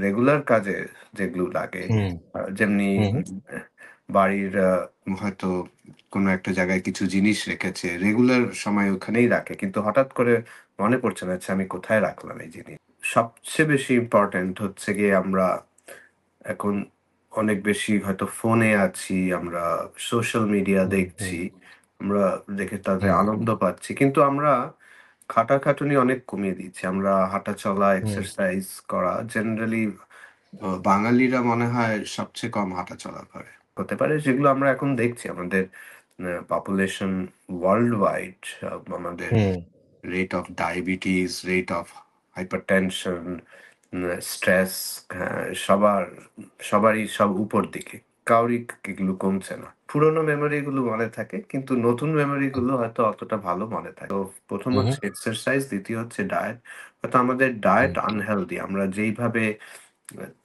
Regular কাজে যেগুলো লাগে, হুম, যেমনি হুম, বাড়ির হয়তো কোনো একটা জায়গায় কিছু জিনিস রেখেছে, রেগুলার সময় ওখানেই রাখে। কিন্তু হঠাৎ করে মনে পড়ছে না, আচ্ছা আমি কোথায় রাখলাম এই জিনিস? সবচেয়ে বেশি ইম্পোর্টেন্ট হচ্ছে গিয়ে আমরা এখন অনেক বেশি হয়তো ফোনে আছি, আমরা সোশ্যাল মিডিয়া হুম, হুম, দেখছি, আমরা দেখে তাতে হুম, আনন্দ পাচ্ছি। কিন্তু আমরা খাটাখাটুনি অনেক কমিয়ে দিচ্ছি। আমরা হাঁটাচলা, হুম, এক্সারসাইজ করা জেনারেলি বাঙালিরা মনে হয় সবচেয়ে কম হাঁটাচলা করে। হতে পারে যেগুলো আমরা এখন দেখছি আমাদের পপুলেশন ওয়ার্লড ওয়াইড, আমাদের hmm, rate of diabetes, rate of hypertension, stress, হ্যাঁ, সবারই সব উপর দিকে। কারোরই এগুলো কমছে না। পুরোনো মেমোরি গুলো মনে থাকে, কিন্তু নতুন মেমোরি গুলো হয়তো অতটা ভালো মনে থাকে। তো ১ম হুম, হচ্ছে এক্সারসাইজ, দ্বিতীয় হচ্ছে ডায়েট। হয়তো আমাদের ডায়েট হুম, আনহেলথি। আমরা যেইভাবে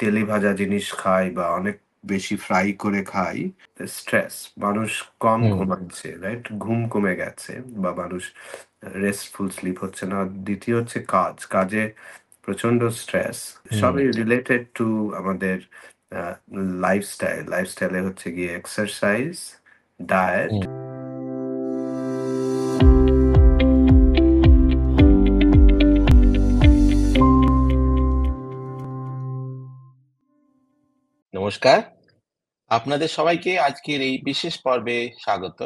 তেলে ভাজা জিনিস খাই বা অনেক বেশি ফ্রাই করে খাই, স্ট্রেস, মানুষ কম হুম, ঘুমাচ্ছে, রাইট? ঘুম কমে গেছে বা মানুষ রেস্টফুল স্লিপ হচ্ছে না। দ্বিতীয় হচ্ছে কাজে প্রচন্ড স্ট্রেস। হুম, সবই রিলেটেড টু আমাদের লাইফস্টাইলে হচ্ছে গিয়ে এক্সারসাইজ, ডায়েট। হুম। নমস্কার, আপনাদের সবাইকে আজকের এই বিশেষ পর্বে স্বাগত।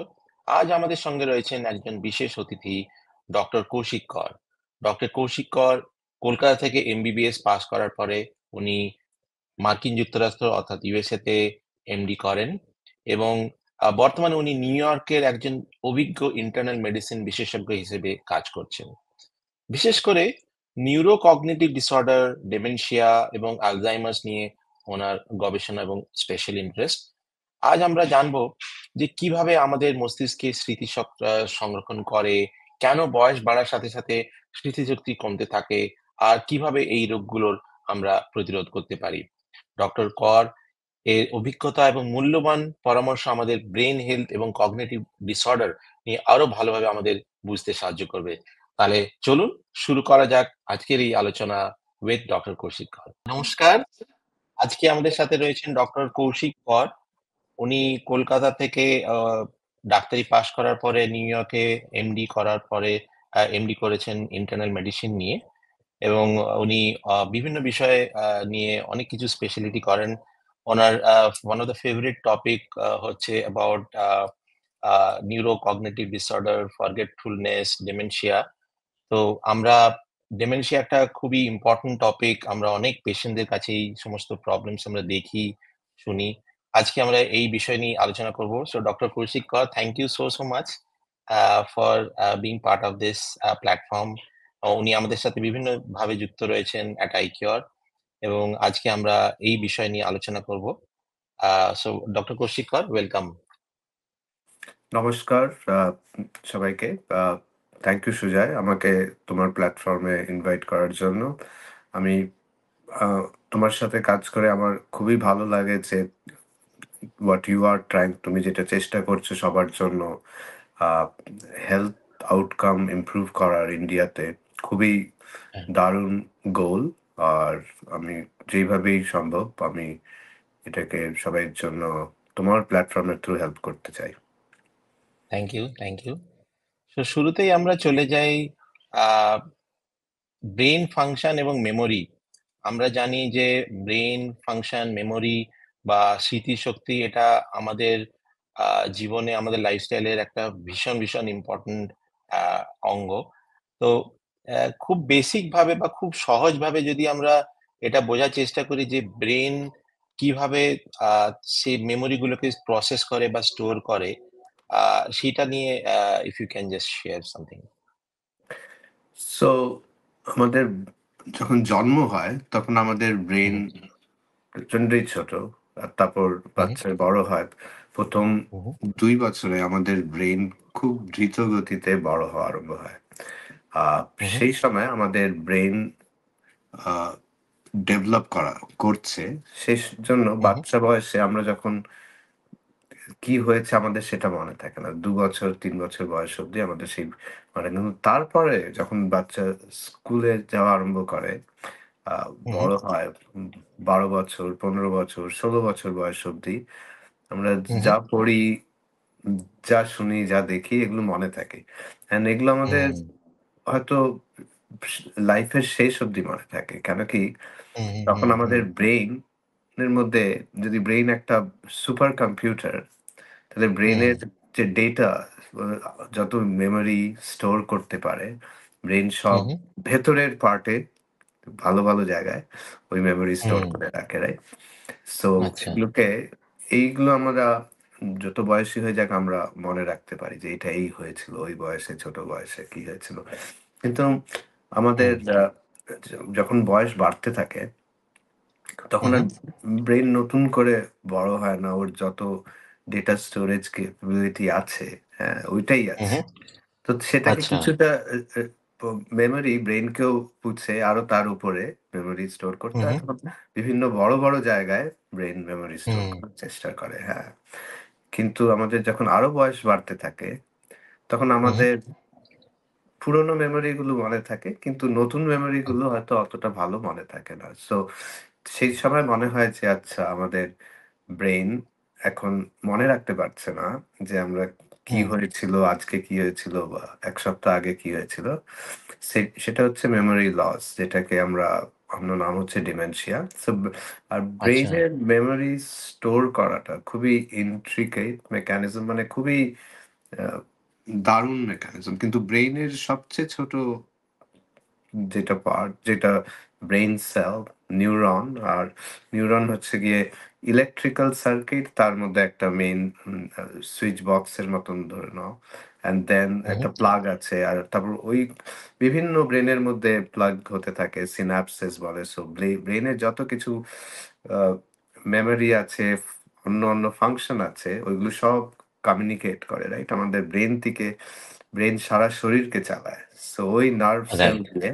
আজ আমাদের সঙ্গে রয়েছেন একজন বিশেষ অতিথি, ডক্টর কৌশিক কর। ডক্টর কৌশিক কর কলকাতা থেকে এমবিবিএস পাস করার পরে উনি মার্কিন যুক্তরাষ্ট্র অর্থাৎ ইউএসএ তে এমডি করেন এবং বর্তমানে উনি নিউ ইয়র্কের একজন অভিজ্ঞ ইন্টারনাল মেডিসিন বিশেষজ্ঞ হিসেবে কাজ করছেন। বিশেষ করে নিউরোকগনিটিভ ডিসঅর্ডার, ডেমেনশিয়া এবং আলজাইমার্স নিয়ে ওনার গবেষণা এবং স্পেশাল ইন্টারেস্ট। আজ আমরা জানবো যে কিভাবে আমাদের মস্তিষ্কে সংরক্ষণ করে, কেন বয়স বাড়ার সাথে সাথে স্মৃতিশক্তি কমতে থাকে, আর কিভাবে এই রোগগুলোর আমরা প্রতিরোধ করতে পারি। ডক্টর কর এর অভিজ্ঞতা এবং মূল্যবান পরামর্শ আমাদের ব্রেন হেলথ এবং কগনিটিভ ডিসঅর্ডার নিয়ে আরো ভালোভাবে আমাদের বুঝতে সাহায্য করবে। তাহলে চলুন শুরু করা যাক আজকের এই আলোচনা উইথ ডক্টর কৌশিক কর। নমস্কার, আজকে আমাদের সাথে রয়েছেন ডক্টর কৌশিক কর। উনি কলকাতা থেকে ডাক্তারি পাশ করার পরে নিউ ইয়র্কে এমডি করার পরে এমডি করেছেন ইন্টারনাল মেডিসিন নিয়ে এবং উনি বিভিন্ন বিষয়ে নিয়ে অনেক কিছু স্পেশালিটি করেন। ওনার one of the favourite topic হচ্ছে about neurocognitive disorder, forgetfulness, dementia. তো আমরা ডিমেনশিয়া একটা খুবই ইম্পোর্টেন্ট টপিক। আমরা অনেক পেশেন্টদের কাছে এই সমস্ত প্রবলেমস আমরা দেখি, শুনি। আজকে আমরা এই বিষয় নিয়ে আলোচনা করব। So doctor Koushik Kar, thank you so much for being part of this platform. উনি আমাদের সাথে বিভিন্নভাবে যুক্ত রয়েছেন এট আইকিওর এবং আজকে আমরা এই বিষয় নিয়ে আলোচনা করব। সো ডক্টর কৌশিক কর, ওয়েলকাম। নমস্কার সবাইকে। থ্যাংক ইউ সুজয়, আমাকে তোমার প্ল্যাটফর্মে ইনভাইট করার জন্য। আমি তোমার সাথে কাজ করে আমার খুবই ভালো লাগে যে হোয়াট ইউ আর ট্রাইং, তুমি যেটা চেষ্টা করছো সবার জন্য হেলথ আউটকাম ইমপ্রুভ করার ইন্ডিয়াতে, খুবই হ্যাঁ, দারুণ গোল। আর আমি যেইভাবেই সম্ভব আমি এটাকে সবাইয়ের জন্য তোমার প্ল্যাটফর্মের থ্রু হেল্প করতে চাই। Thank you, thank you. তো শুরুতেই আমরা চলে যাই আহ ব্রেন ফাংশন এবং মেমোরি। আমরা জানি যে ব্রেন ফাংশন, মেমোরি বা স্মৃতিশক্তি এটা আমাদের জীবনে, আমাদের লাইফস্টাইলের একটা ভীষণ ইম্পোর্টেন্ট অঙ্গ। তো খুব বেসিক ভাবে বা খুব সহজভাবে যদি আমরা এটা বোঝার চেষ্টা করি যে ব্রেন কিভাবে আ সেই মেমোরি গুলোকে প্রসেস করে বা স্টোর করে, সেটা নিয়ে if you can just share something. So আমাদের যখন জন্ম হয় তখন আমাদের ব্রেন হুম, প্রচন্ডই ছোট। আর তারপর হুম, বাচ্চা বড় হয়। প্রথম হুম, 2 বছরে আমাদের ব্রেন খুব দ্রুত গতিতে বড় হওয়া আরম্ভ হয়। হুম, সেই সময় আমাদের ব্রেন ডেভেলপ করছে। সেই জন্য হুম, বাচ্চা বয়সে আমরা যখন কি হয়েছে আমাদের সেটা মনে থাকে না। ২ বছর ৩ বছর বয়স অব্দি আমাদের সেই, মানে, কিন্তু তারপরে যখন বাচ্চা স্কুলে যাওয়া আরম্ভ করে, আ হু, হু, বড় হয় ১২ বছর, ১৫ বছর, ১৬ বছর বয়স অবধি আমরা হু, হু, যা পড়ি, উম যা শুনি, যা দেখি এগুলো মনে থাকে। অ্যান্ড এগুলো আমাদের হুম, হয়তো লাইফের শেষ অবধি মনে থাকে। কেন কি? হু, হু, তখন হুম, হুম, আমাদের ব্রেইন এর মধ্যে যদি ব্রেইন একটা সুপার কম্পিউটার, তাহলে হুম, ব্রেইনের যে ডেটা যত মেমোরি স্টোর করতে পারে, ব্রেইন হু, সব হু, ভেতরের পার্টে ভালো, ভালো জায়গায় ওই মেমোরি স্টোর হুম, করে রাখে, রাইট? সো আচ্ছা, এইগুলো আমরা যত বয়সী হয়ে যাক আমরা মনে রাখতে পারি যে এটা এই হয়েছিল ওই বয়সে, ছোট বয়সে কি হয়েছিল। কিন্তু আমাদের হুম, যখন বয়স বাড়তে থাকে হু, তখন হু, আর ব্রেইন নতুন করে বড় হয় না। ওর যত ডেটা স্টোরেজ ক্যাপাবিলিটি আছে, হ্যাঁ? ওইটাই হু, আছে। হু, তো সেটাকে আচ্ছা, কিছুটা এ এ প মেমোরি ব্রেইনকেও পুছে আরো তার উপরে মেমোরি স্টোর হু, করতে হু, হয়। তখন বিভিন্ন বড়, বড় জায়গায় ব্রেইন মেমোরি স্টোর হুম, করার চেষ্টা করে, হ্যাঁ। কিন্তু আমাদের যখন আরো বয়স বাড়তে থাকে, তখন হু, হু, আমাদের পুরোনো মেমোরি গুলো মনে থাকে। কিন্তু নতুন মেমোরি হুম, গুলো হয়তো অতটা ভালো মনে থাকে না। সো সেই সময় মনে হয় যে আচ্ছা আমাদের ব্রেইন এখন মনে রাখতে পারছে না যে আমরা কি হুম, হয়েছিল, আজকে কি হয়েছিল বা ১ সপ্তাহ আগে কি হয়েছিল। সেটা হচ্ছে মেমোরি লস যেটাকে অন্য নাম হচ্ছে ডিমেনশিয়া। সো আর আচ্ছা, ব্রেইনের মেমোরি স্টোর করাটা খুবই intricate মেকানিজম মানে খুবই আ দারুণ মেকানিজম। কিন্তু ব্রেইনের সবচেয়ে ছোট যেটা পার্ট, যেটা ব্রেইন সেল, নিউরন আর নিউরন হচ্ছে গিয়ে ইলেকট্রিক্যাল সার্কিট তার মধ্যে একটা মেইন সুইচ বক্সের মতন ধরে নাও। অ্যান্ড দেন হু, হু, একটা প্লাগ আছে। আর তারপর ওই বিভিন্ন ব্রেইনের মধ্যে প্লাগ হতে থাকে। সিন্যাপসেস বলে। সো ব্রেইনের যত কিছু আ মেমোরি আছে, অন্য ফাংশন আছে, ওইগুলো সব কমিউনিকেট করে, রাইট? আমাদের ব্রেইন থেকে ব্রেইন সারা শরীরকে চালায়। সো ওই নার্ভ সেল রাইট, দিয়ে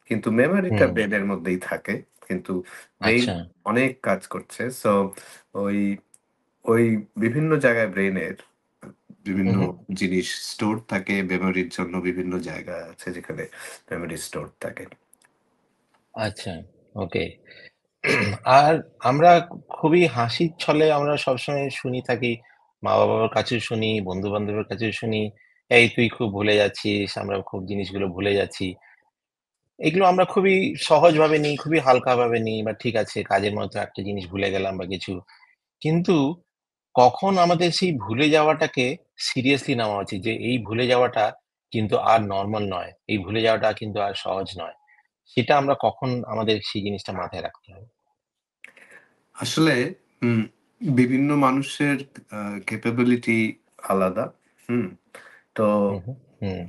কিন্তু মেমোরিটা হুম, ব্রেইনের মধ্যেই থাকে। কিন্তু ব্রেইন আচ্ছা, অনেক কাজ করছে। সো ওই ওই বিভিন্ন জায়গায় ব্রেইনের হু, বিভিন্ন হু, জিনিস স্টোর থাকে। মেমোরির জন্য বিভিন্ন জায়গা আছে যেখানে মেমোরি স্টোর থাকে। আচ্ছা, ওকে। আর আমরা খুবই হাসির ছলে আমরা সবসময় শুনি থাকি, মা-বাবার কাছেও শুনি, বন্ধু-বান্ধবের কাছেও শুনি, "এই তুই খুব ভুলে যাচ্ছিস, আমরা খুব জিনিসগুলো ভুলে যাচ্ছি।" এগুলো আমরা খুবই সহজভাবে নিই, খুবই হালকাভাবে নিই বা ঠিক আছে কাজের মধ্যে একটা জিনিস ভুলে গেলাম বা কিছু। কিন্তু কখন আমাদের সেই ভুলে যাওয়াটাকে সিরিয়াসলি নেওয়া উচিত যে এই ভুলে যাওয়াটা কিন্তু আর নরমাল নয়। এই ভুলে যাওয়াটা কিন্তু আর সহজ নয়। সেটা আমরা কখন আমাদের সেই জিনিসটা মাথায় রাখতে হবে? আসলে হুম, বিভিন্ন মানুষের আ ক্যাপাবিলিটি আলাদা। হুম? তো হু, হু, হুম।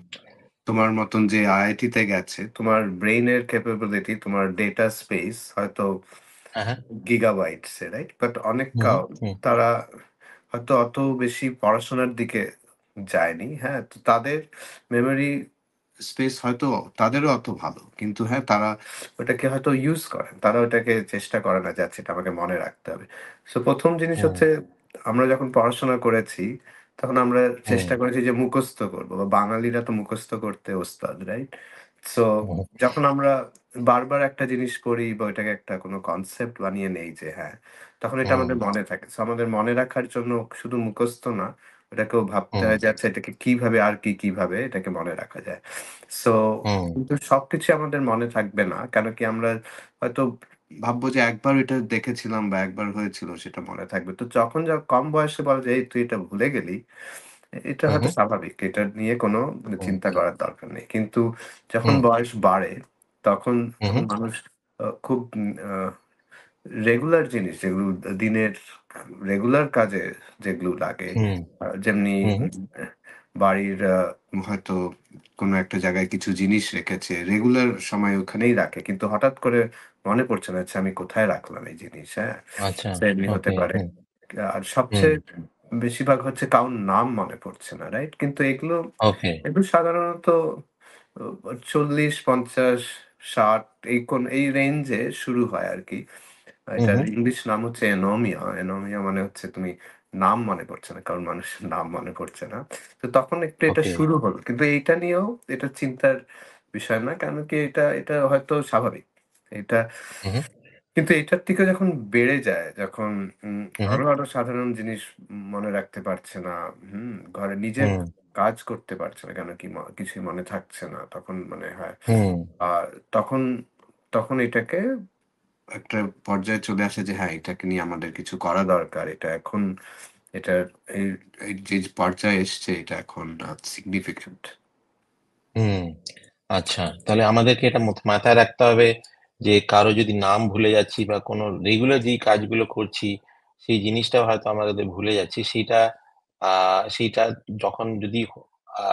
তোমার মতন যে আইআইটি তে গেছে, তোমার ব্রেইনের ক্যাপাবিলিটি, তোমার ডেটা স্পেস হয়তো হ্যাঁ, হ্যাঁ। Gigabytes A, right? বাট অনেক হু, হু, হুম, তারা হয়তো অত বেশি পড়াশোনার দিকে যায়নি। হ্যাঁ? তো তাদের মেমোরি স্পেস হয়তো তাদেরও অত ভালো। কিন্তু হ্যাঁ, তারা ওটাকে হয়তো ইউজ করে। তারা ওটাকে চেষ্টা করে না যে আচ্ছা এটা আমাকে মনে রাখতে হবে। সো ১ম জিনিস হুম, হচ্ছে আমরা যখন পড়াশোনা করেছি, তখন আমরা হুম, চেষ্টা করেছি যে মুখস্থ করব বা বাঙালিরা তো মুখস্থ করতে ওস্তাদ, রাইট? সো হুম, যখন আমরা বারবার একটা জিনিস পড়ি বা ওইটাকে একটা কোনো কনসেপ্ট বানিয়ে নেই যে হ্যাঁ, তখন এটা হুম, আমাদের মনে থাকে। সো আমাদের মনে রাখার জন্য শুধু মুখস্থ না, ওটাকেও ভাবতে হুম, হয় যে আচ্ছা এটাকে কিভাবে আর কিভাবে এটাকে মনে রাখা যায়। সো হুম, কিন্তু সবকিছু আমাদের মনে থাকবে না। কেন কি আমরা হয়তো ভাববো যে একবার এটা দেখেছিলাম বা একবার হয়েছিল সেটা মনে থাকবে। তো যখন কম বয়সে বলা যায়, "এই তুই এটা ভুলে গেলি।" এটা হুম, হয়তো স্বাভাবিক। এটা নিয়ে কোনো হুম, চিন্তা করার দরকার নেই। কিন্তু যখন হুম, বয়স বাড়ে তখন হুম, তখন মানুষ খুব আ রেগুলার জিনিস যেগুলো দিনের রেগুলার কাজে যেগুলো লাগে, হুম, যেমনি হুম, বাড়ির হয়তো কোনো একটা জায়গায় কিছু জিনিস রেখেছে। রেগুলার সময় ওখানেই রাখে। কিন্তু হঠাৎ করে মনে পড়ছে না, আচ্ছা আমি কোথায় রাখলাম এই জিনিস, হ্যাঁ? আচ্ছা, সে এমনি হতে ওকে, পারে। হুম, আর হুম, সবচেয়ে বেশিরভাগ হচ্ছে কারোর নাম মনে পড়ছে না, রাইট? কিন্তু ওকে, এগুলো সাধারণত ৪০, ৫০, ৬০ এই রেঞ্জে শুরু হয় আরকি। হুম, এটার হুম, ইংলিশ নাম হচ্ছে অ্যানোমিয়া। অ্যানোমিয়া মানে হচ্ছে তুমি নাম মনে পড়ছে না। কারণ মানুষের নাম মনে পড়ছে না। তো তখন একটু এটা ওকে, শুরু হলো। কিন্তু এইটা নিয়েও এটা চিন্তার বিষয় না। কেন কি এটা হয়তো স্বাভাবিক। এটা হু, হু, কিন্তু এটার থেকে যখন বেড়ে যায়, যখন হু, হু, আরো সাধারণ জিনিস মনে রাখতে পারছে না, ঘরে নিজের হুম, কাজ করতে পারছে না, কেন কি কিছুই মনে থাকছে না, তখন মনে হয় হুম, আর তখন তখন এটাকে একটা পর্যায়ে চলে আসে যে হ্যাঁ, এটাকে নিয়ে আমাদের কিছু করা দরকার। এটা এখন এটার এই এই যে পর্যায়ে এসছে এটা এখন সিগনিফিক্যান্ট। হুম। আচ্ছা, তাহলে আমাদেরকে এটা মাথায় রাখতে হবে যে কারো যদি নাম ভুলে যাচ্ছি বা কোনো রেগুলার যেই কাজগুলো করছি, সেই জিনিসটাও হয়তো আমাদের ভুলে যাচ্ছি। আ সেইটা যখন যদি আ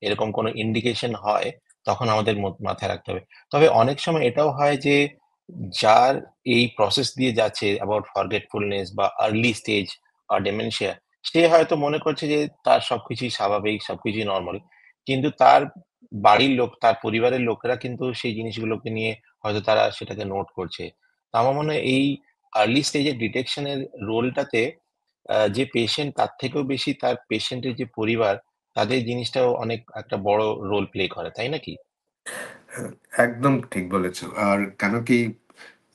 এরকম কোনো ইন্ডিকেশন হয়, তখন আমাদের মাথায় রাখতে হবে। তবে অনেক সময় এটাও হয় যে যার এই প্রসেস দিয়ে যাচ্ছে about forgetfulness বা early stage or dementia, সে হয়তো মনে করছে যে তার সবকিছুই স্বাভাবিক, সবকিছুই নরমাল। কিন্তু তার বাড়ির লোক, তার পরিবারের লোকেরা কিন্তু সেই জিনিসগুলোকে নিয়ে হয়তো তারা সেটাকে নোট করছে। তো আমার মনে হয় এই আর্লি স্টেজে ডিটেকশন এর রোলটাতে যে পেশেন্ট তার থেকেও বেশি তার পেশেন্টের যে পরিবার, তাদের জিনিসটাও অনেক একটা বড় রোল প্লে করে, তাই নাকি? হ্যাঁ, একদম ঠিক বলেছ। আর কেন কি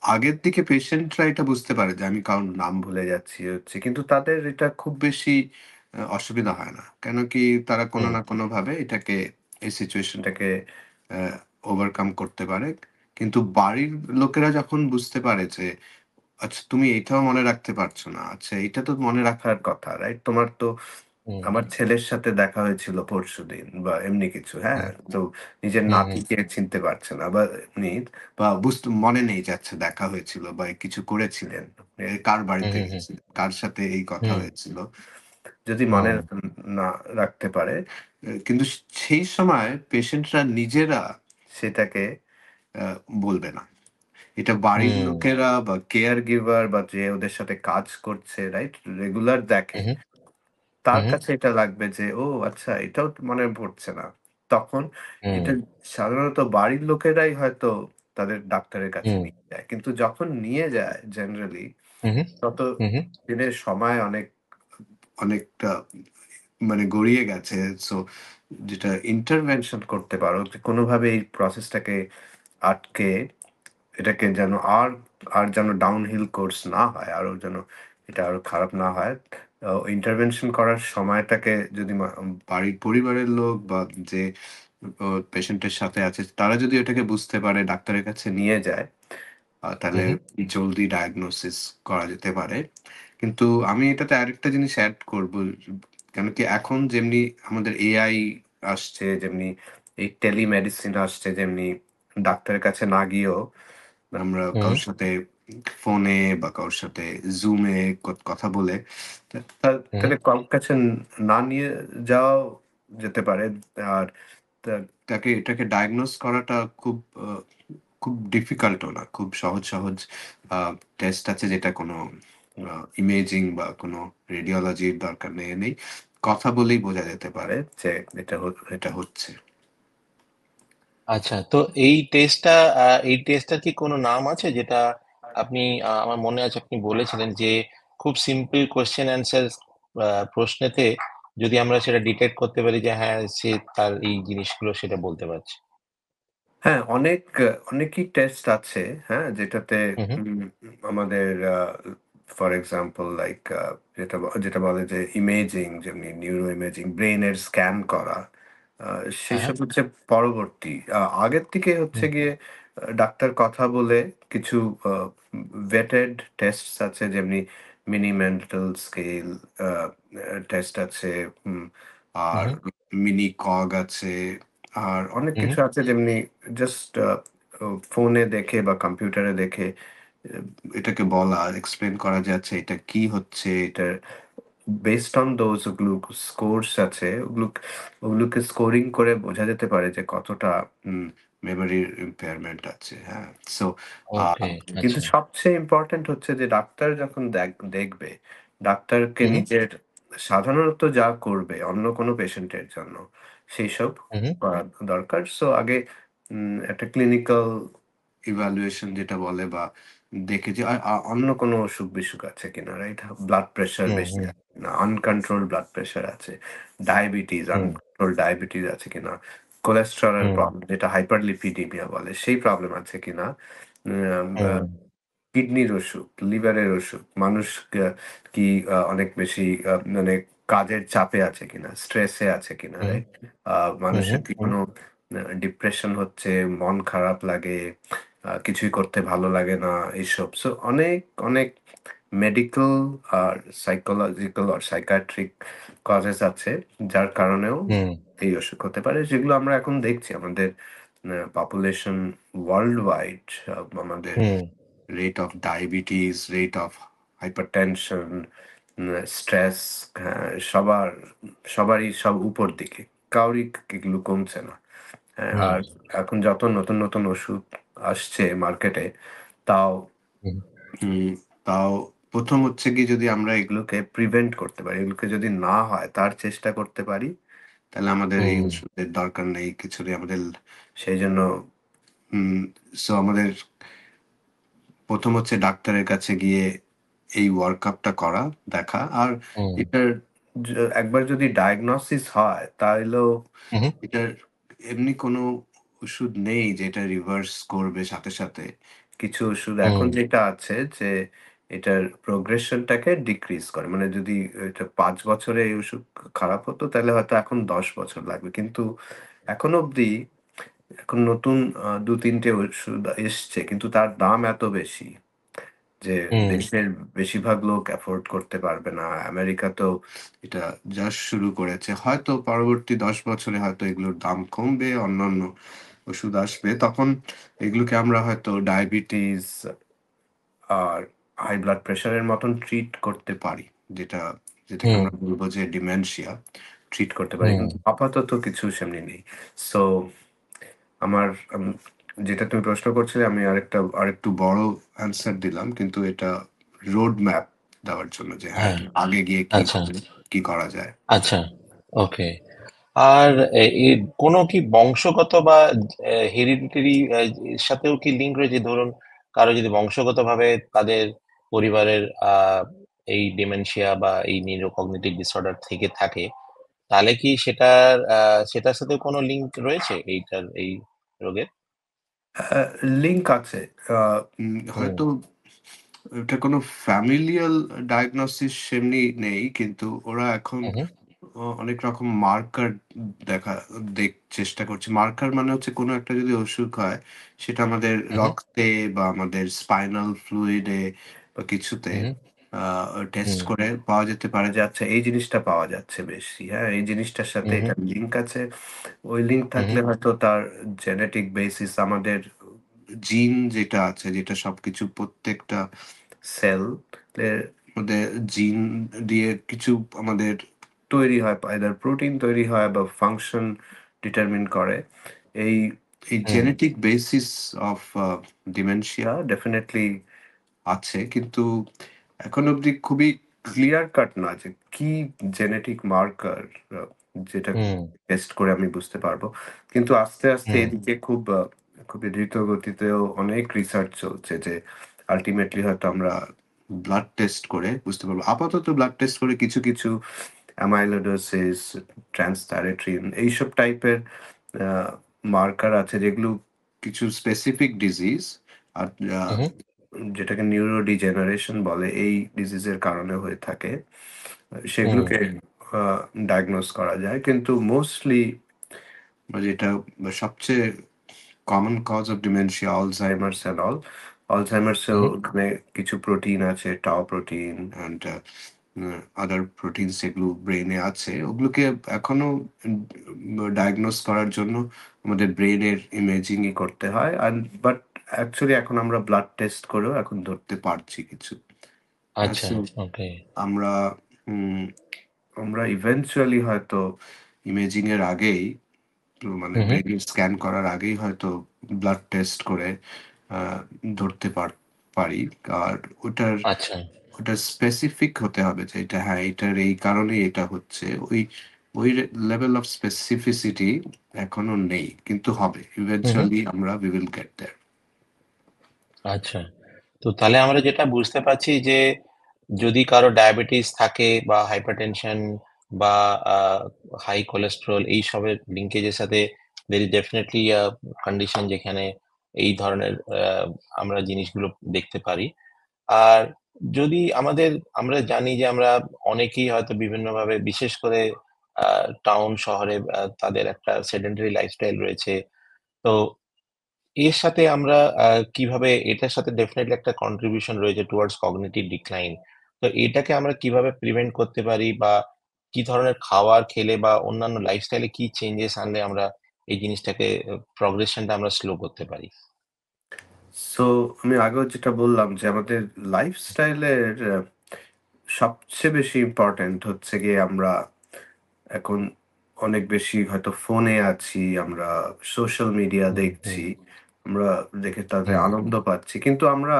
আগের দিকে পেশেন্টরা এটা বুঝতে পারে যে আমি কারোর নাম ভুলে যাচ্ছি হচ্ছে। কিন্তু তাদের এটা খুব বেশি অসুবিধা হয় না। কেন কি তারা কোনো হুম, না কোনোভাবে এটাকে এই সিচুয়েশনটাকে অ্যা ওভারকাম করতে পারে। কিন্তু বাড়ির লোকেরা যখন বুঝতে পারে যে আচ্ছা তুমি এটাও মনে রাখতে পারছো না। আচ্ছা এটা তো মনে রাখার কথা, রাইট? তোমার তো হুম, আমার ছেলের সাথে দেখা হয়েছিল পরশুদিন বা এমনি কিছু, হ্যাঁ? হুম, তো নিজের হুম, হুম, নাতিকে চিনতে পারছে না বা এমনি বা মনে নেই যে আচ্ছা দেখা হয়েছিল বা কিছু করেছিলেন। কার হুম, বাড়িতে হুম, হুম, গেছিলেন, কার সাথে এই কথা হুম, হয়েছিল। যদি মনে হুম, না রাখতে পারে, কিন্তু সেই সময় পেশেন্টরা নিজেরা সেটাকে আ বলবে না। এটা বাড়ির হুম, লোকেরা বা কেয়ার গিভার বা যে ওদের সাথে কাজ করছে, রাইট? রেগুলার দেখে। হুম, তার হুম, কাছে এটা লাগবে যে, "ও আচ্ছা এটাও তো মনে পড়ছে না।" তখন হুম, এটা সাধারণত বাড়ির লোকেরাই হয়তো তাদের ডাক্তারের কাছে হুম, নিয়ে যায়। কিন্তু যখন নিয়ে যায় জেনারেলি হুম, তত হুম, হুম, দিনের সময় অনেকটা মানে গড়িয়ে গেছে। সো যেটা ইন্টারভেনশন করতে পারো যে কোনোভাবে এই প্রসেসটাকে আটকে এটাকে যেন আর যেন ডাউনহিল কোর্স না হয়, আরো যেন এটা আরো খারাপ না হয়। ইন্টারভেনশন করার সময়টাকে যদি বাড়ির পরিবারের লোক বা যে পেশেন্টের সাথে আছে তারা যদি এটাকে বুঝতে পারে ডাক্তারের কাছে নিয়ে যায়, তাহলে হুম, জলদি ডায়াগনোসিস করা যেতে পারে। কিন্তু আমি এটাতে আরেকটা জিনিস এড করব। কেন কি এখন যেমনি আমাদের এআই আসছে, যেমনি এই টেলিমেডিসিন আসছে, যেমনি ডাক্তারের কাছে না গিয়েও আমরা হুম, কারোর সাথে ফোনে বা কারোর সাথে জুমে কথা বলে হুম, তাহলে কারোর কাছে না নিয়ে যাওয়াও যেতে পারে। আর তাকে এটাকে ডায়াগনোস করাটা খুব ডিফিকাল্টও না। খুব সহজ আ টেস্ট আছে যেটা কোনো ইমেজিং বা কোনো রেডিওলজির দরকার নেই। কথা বলেই বোঝা যেতে পারে যে এটা হচ্ছে। আচ্ছা, তো এই টেস্টটার কি কোনো নাম আছে? যেটা আপনি আমার মনে আছে আপনি বলেছিলেন যে, খুব সিম্পল কোয়েশ্চেন অ্যান্সার আ প্রশ্নেতে যদি আমরা সেটা ডিটেক্ট করতে পারি যে হ্যাঁ, সে তার এই জিনিসগুলো সেটা বলতে পারছে। হ্যাঁ, অনেকই টেস্ট আছে, হ্যাঁ? যেটাতে হু, হু, আমাদের ফর এক্সাম্পল লাইক যেটা বলে যে ইমেজিং, যেমনি নিউরো ইমেজিং, ব্রেইনের স্ক্যান করা। আ হ্যাঁ, হ্যাঁ। সেসব হচ্ছে পরবর্তী। আগের থেকে হচ্ছে হুম, গিয়ে ডাক্তার কথা বলে কিছু আ ভেটেড টেস্টস আছে যেমনি মিনি মেন্টাল স্কেল আ টেস্ট আছে, হুম, হু, আর হু, মিনি কগ আছে। আর অনেক হু, হু, কিছু আছে যেমনি জাস্ট ফোনে দেখে বা কম্পিউটারে দেখে এ এটাকে বলা, এক্সপ্লেইন করা যাচ্ছে এটা কি হচ্ছে, এটার বেসড অন দোজ ওগুলো স্কোরস আছে। ওগুলোকে স্কোরিং করে বোঝা যেতে পারে যে কতটা মেমোরির ইম্পেয়ারমেন্ট আছে। হ্যাঁ? সো আ ওকে, কিন্তু আচ্ছা। সবচেয়ে ইম্পোর্টেন্ট হচ্ছে যে ডাক্তার যখন দেখবে, ডাক্তারকে হু, হু, নিজের সাধারণত যা করবে অন্য কোনো পেশেন্টের জন্য, সেইসব হু, হু, করা দরকার। সো আগে একটা ক্লিনিক্যাল ইভ্যালুয়েশন যেটা বলে বা দেখে যে অন্য কোনো অসুখ-বিসুখ আছে কিনা, রাইট? ব্লাড প্রেশার হুম, বেশি হুম, আছে কিনা, আনকন্ট্রোলড ব্লাড প্রেশার আছে, ডায়াবেটিস, হুম, আনকন্ট্রোলড ডায়াবেটিস আছে কিনা, কোলেস্টেরলের হুম, প্রবলেম যেটা হাইপারলিপিডিমিয়া বলে সেই প্রবলেম আছে কিনা। আম আ হুম, কিডনির অসুখ, লিভারের অসুখ, মানুষ কি অনেক বেশি মানে কাজের চাপে আছে কিনা, স্ট্রেসে আছে কিনা, হুম, রাইট? হুম, মানুষের হুম, কি হুম, কোনো ডিপ্রেশন হচ্ছে, মন খারাপ লাগে, কিছুই করতে ভালো লাগে না, এইসব। সো অনেক, অনেক মেডিকেল আর সাইকোলজিক্যাল আর সাইকিয়াট্রিক কজেস আছে, যার কারণেও হুম, এই অসুখ হতে পারে। যেগুলো আমরা এখন দেখছি আমাদের পপুলেশন ওয়ার্লড ওয়াইড, আমাদের hmm, rate of diabetes, rate of hypertension, stress, হ্যাঁ, সবারই সব উপর দিকে। কারোরই এগুলো কমছে না। হ্যাঁ, হুম, আর এখন যত নতুন, নতুন ওষুধ আসছে মার্কেটে, তাও হুম, হুম, তাও ১ম হচ্ছে গিয়ে যদি আমরা এগুলোকে প্রিভেন্ট করতে পারি, এগুলোকে যদি না হয় তার চেষ্টা করতে পারি, তাহলে আমাদের এই হুম, ওষুধের দরকার নেই, কিছুরই আমাদের সেইজন্য উম সো আমাদের ১ম হচ্ছে ডাক্তারের কাছে গিয়ে এই ওয়ার্কআপটা করা, দেখা। আর হুম, এটার য একবার যদি ডায়াগনোসিস হয়, তাহলেও হুম, এটার এমনি কোনো ওষুধ নেই যে এটা রিভার্স করবে সাথে, সাথে। কিছু ওষুধ এখন হুম, যেটা আছে যে এটার প্রোগ্রেশনটাকে ডিক্রিজ করে। মানে যদি এটা ৫ বছরে এই ওষুধ খারাপ হতো, তাহলে হয়তো এখন ১০ বছর লাগবে। কিন্তু এখন অবধি এখন নতুন ২-৩ টে ওষুধ এসছে, কিন্তু তার দাম এত বেশি যে হুম, দেশের বেশিরভাগ লোক এফোর্ড করতে পারবে না। আমেরিকাতেও এটা জাস্ট শুরু করেছে। হয়তো পরবর্তী ১০ বছরে হয়তো এগুলোর দাম কমবে, অন্যান্য ওষুধ আসবে। তখন এগুলোকে আমরা হয়তো ডায়াবেটিস আর হাই ব্লাড প্রেশার এর মতন ট্রিট করতে পারি। যেটা যেটাকে হুম, আমরা বলব যে ডিমেনশিয়া ট্রিট করতে পারি। হুম। কিন্তু আপাতত কিছু সেমনি নেই। সো আমার যেটা তুমি প্রশ্ন করছিলে, আমি আরেকটু বড় অ্যান্সার দিলাম। কিন্তু এটা রোড ম্যাপ দেওয়ার জন্য যে হ্যাঁ, হ্যাঁ, আগে গিয়ে কি আচ্ছা, হবে, কি করা যায়। আচ্ছা। ওকে। আর কোনো কি বংশগত বা হেরিডিটারি এর সাথেও কি লিঙ্ক রয়েছে? ধরুন কারো যদি বংশগতভাবে তাদের পরিবারের এই ডিমেনশিয়া বা এই নিউরোকগনিটিভ ডিসঅর্ডার থেকে থাকে, তাহলে কি সেটার সাথেও কোনো লিঙ্ক রয়েছে এই রোগের? আ লিঙ্ক আছে। আ হুম, হয়তো এটা কোনো ফ্যামিলিয়াল ডায়াগনোসিস সেমনি নেই। কিন্তু ওরা এখন হু, হু, অনেক রকম মার্কার দেখা চেষ্টা করছে। মার্কার মানে হচ্ছে কোনো একটা যদি অসুখ হয়, সেটা আমাদের হু, হু, রক্তে বা আমাদের স্পাইনাল ফ্লুইড এ বা কিছুতে হু, হু, আ টেস্ট হুম, করে পাওয়া যেতে পারে যে আচ্ছা এই জিনিসটা পাওয়া যাচ্ছে বেশি। হ্যাঁ? এই জিনিসটার হু, সাথে হু, এটার লিঙ্ক আছে। ওই লিঙ্ক হু, হু, থাকলে হয়তো তার জেনেটিক বেসিস আমাদের জিন যেটা আছে, যেটা সবকিছু প্রত্যেকটা সেল এর মধ্যে জিন দিয়ে কিছু আমাদের তৈরি হয়, আইদার প্রোটিন তৈরি হয় বা ফাংশন ডিটারমিন করে। এই এই hmm, genetic basis of dementia definitely আছে। কিন্তু এখন অব্দি খুবই ক্লিয়ার কাট না যে কি জেনেটিক মার্কার আ যেটা হুম, টেস্ট করে আমি বুঝতে পারবো। কিন্তু আস্তে, আস্তে হুম, এদিকে খুবই দ্রুত গতিতেও অনেক রিসার্চ চলছে যে আল্টিমেটলি হয়তো আমরা ব্লাড টেস্ট করে বুঝতে পারবো। আপাতত ব্লাড টেস্ট করে কিছু, কিছু অ্যামাইলোডোসিস, ট্রান্সথাইরাইড্রিন এইসব টাইপের আ মার্কার আছে, যেগুলো কিছু স্পেসিফিক ডিজিজ আর আ হু, হু, যেটাকে নিউরোডিজেনারেশন বলে, এই ডিজিজের কারণে হয়ে থাকে। হুম, সেগুলোকে আ ডায়াগনোজ করা যায়। কিন্তু মোস্টলি যেটা সবচেয়ে common cause of dementia, Alzheimer's and all. Alzheimer's হু, এও হু, ওখানে কিছু প্রোটিন আছে, tau protein and other proteins যেগুলো ব্রেইনে আছে, ওগুলোকে এখনো ডায়াগনোজ করার জন্য আমাদের ব্রেইনের ইমেজিংই করতে হয়। বাট অ্যাকচুয়ালি এখন আমরা ব্লাড টেস্ট করেও এখন ধরতে পারছি কিছু। হ্যাঁ? আচ্ছা, সো ওকে। আমরা উম আমরা ইভেনচুয়ালি হয়তো ইমেজিং এর আগেই, মানে হু, হু, ব্রেইন স্ক্যান করার আগেই হয়তো ব্লাড টেস্ট করে আ ধরতে পারি। আর ওটার আচ্ছা, ওটা স্পেসিফিক হতে হবে যে এটা হ্যাঁ, এটার এই কারণেই এটা হচ্ছে। ওই লেভেল অফ স্পেসিফিসিটি এখনো নেই। কিন্তু হবে। হু, হু, eventually we will get there. আচ্ছা। তো তাহলে আমরা যেটা বুঝতে পারছি যে, যদি কারো ডায়াবেটিস থাকে বা হাইপারটেনশন বা আ হাই কোলেস্টেরল এইসবের লিঙ্কেজের সাথে there is definitely a condition যেখানে এই ধরনের আমরা জিনিসগুলো দেখতে পারি। আর যদি আমরা জানি যে আমরা অনেকেই হয়তো বিভিন্নভাবে বিশেষ করে আ টাউন শহরে তাদের একটা sedentary লাইফস্টাইল রয়েছে। তো এর সাথে আমরা কিভাবে এটার সাথে ডেফিনিটলি একটা কন্ট্রিবিউশন রয়েছে টুয়ার্ডস কগনিটিভ ডিক্লাইন। তো এটাকে আমরা কিভাবে প্রিভেন্ট করতে পারি বা কি ধরনের খাবার খেলে বা অন্যান্য লাইফস্টাইলে কি চেঞ্জেস আনলে আমরা এই জিনিসটাকে প্রগ্রেশনটা আমরা স্লো করতে পারি? সো আমি আগেও যেটা বললাম যে আমাদের লাইফস্টাইলের সবচেয়ে বেশি ইম্পোর্টেন্ট হচ্ছে গিয়ে আমরা এখন অনেক বেশি হয়তো ফোনে আছি, আমরা সোশ্যাল মিডিয়া হুম, হুম, দেখছি, আমরা দেখে তাতে হুম, আনন্দ পাচ্ছি। কিন্তু আমরা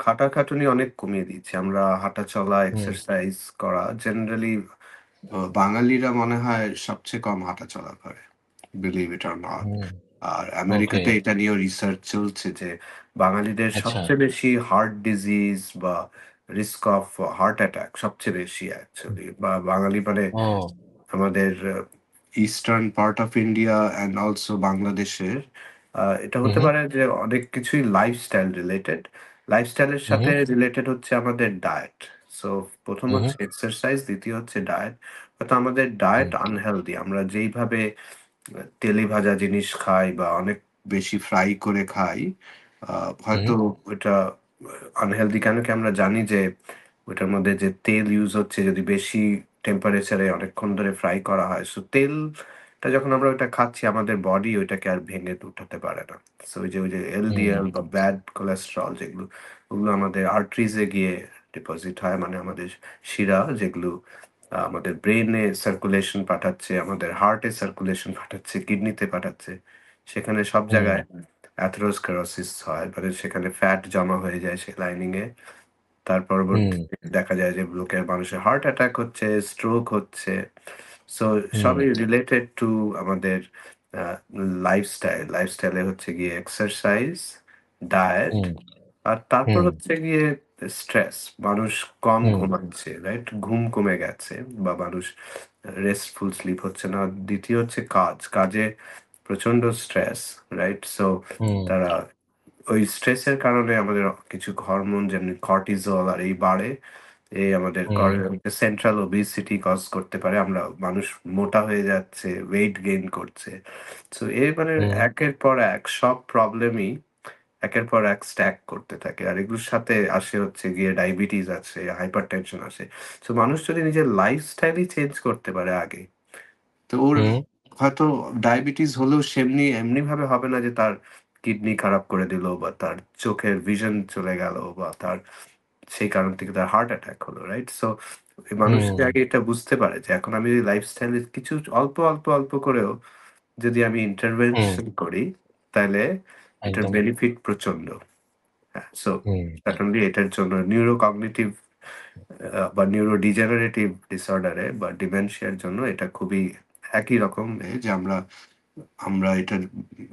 খাটাখাটুনি অনেক কমিয়ে দিচ্ছি। আমরা হাঁটাচলা, হুম, এক্সারসাইজ করা জেনারেলি বাঙালিরা মনে হয় সবচেয়ে কম হাঁটাচলা করে। Believe it or not. Hmm. আর ওকে, আমেরিকাতে এটা নিয়েও রিসার্চ চলছে যে বাঙালিদের আচ্ছা। সবচেয়ে বেশি হার্ট ডিজিজ বা রিস্ক অফ হার্ট অ্যাটাক সবচেয়ে বেশি অ্যাকচুয়ালি। বা বাঙালি মানে ও! আমাদের eastern part of India and also বাংলাদেশের এটা হু, হতে হু, পারে যে অনেক কিছুই লাইফস্টাইল রিলেটেড। লাইফস্টাইলের হু, হু, সাথে রিলেটেড হচ্ছে আমাদের ডায়েট। সো ১ম হু, হু, হচ্ছে এক্সারসাইজ, ২য় হচ্ছে ডায়েট। হয়তো আমাদের হুম, ডায়েট আনহেলদি। আমরা যেইভাবে তেলে ভাজা জিনিস খাই বা অনেক বেশি ফ্রাই করে খাই, হু, হু, হয়তো ওইটা আনহেলদি কেন কি আমরা জানি যে ওইটার মধ্যে যে তেল ইউজ হচ্ছে যদি বেশি টেম্পারেচারে অনেকক্ষণ ধরে ফ্রাই করা হয়। সো তেলটা যখন আমরা ওইটা খাচ্ছি আমাদের বডি ওইটাকে আর ভেঙে উঠাতে পারে না। সো ওই যে হুম, এলডিএল বা ব্যাড কোলেস্টেরল যেগুলো ওগুলো আমাদের আর্টারিজ এ গিয়ে ডিপোজিট হয়। মানে আমাদের শিরা যেগুলো আমাদের ব্রেইনে সার্কুলেশন পাঠাচ্ছে, আমাদের হার্টে সার্কুলেশন পাঠাচ্ছে, কিডনিতে পাঠাচ্ছে। সেখানে সব হুম, জায়গায় অ্যাথেরোস্ক্লেরোসিস হয়। মানে সেখানে ফ্যাট জমা হয়ে যায় সে লাইনিং এ। তার হুম, পরবর্তীতে দেখা যায় যে লোকের মানুষের হার্ট অ্যাটাক হচ্ছে, স্ট্রোক হচ্ছে। সো হুম, সবই রিলেটেড টু আমাদের আ লাইফস্টাইল। লাইফস্টাইলে হচ্ছে গিয়ে এক্সারসাইজ, ডায়েট হুম, আর তারপর হুম, হচ্ছে গিয়ে স্ট্রেস। মানুষ কম হুম, ঘুমাচ্ছে, রাইট? ঘুম কমে গেছে বা মানুষ রেস্টফুল স্লিপ হচ্ছে না। ২য় হচ্ছে কাজ। কাজে প্রচন্ড স্ট্রেস, রাইট? সো হুম, তারা ওই স্ট্রেসের কারণে আমাদের কিছু হরমোন যেমনি কর্টিজল আর এই বাড়ে। এই আমাদের হুম, সেন্ট্রাল ওবেসিটি কজ করতে পারে। মানুষ মোটা হয়ে যাচ্ছে, ওয়েট গেইন করছে। সো এই মানে হুম, একের পর এক সব প্রবলেমই একের পর এক স্ট্যাক করতে থাকে। আর এগুলোর সাথে আসে হচ্ছে গিয়ে ডায়াবেটিস আছে, হাইপারটেনশন আসে। সো মানুষ যদি নিজের লাইফস্টাইলই চেঞ্জ করতে পারে আগে, তো ওর হুম, হয়তো ডায়াবেটিস হলেও এমনিভাবে হবে না যে তার কিডনি খারাপ করে দিল বা তার চোখের ভিশন চলে গেল বা তার সেই কারণ থেকে তার হার্ট অ্যাটাক হলো, রাইট? সো এই মানুষ হুম, যদি আগে এটা বুঝতে পারে যে এখন আমি লাইফস্টাইলে কিছু অল্প করেও যদি আমি হুম, ইন্টারভেনশন করি, তাইলে এটার একদম। বেনিফিট প্রচন্ড। হ্যাঁ, সো হুম, সার্টেনলি এটার জন্য নিউরোকগনিটিভ বা নিউরোডিজেনারেটিভ ডিসঅর্ডার এ বা ডিমেনশিয়ার জন্য এটা খুবই একই রকম যে আমরা আমরা এটা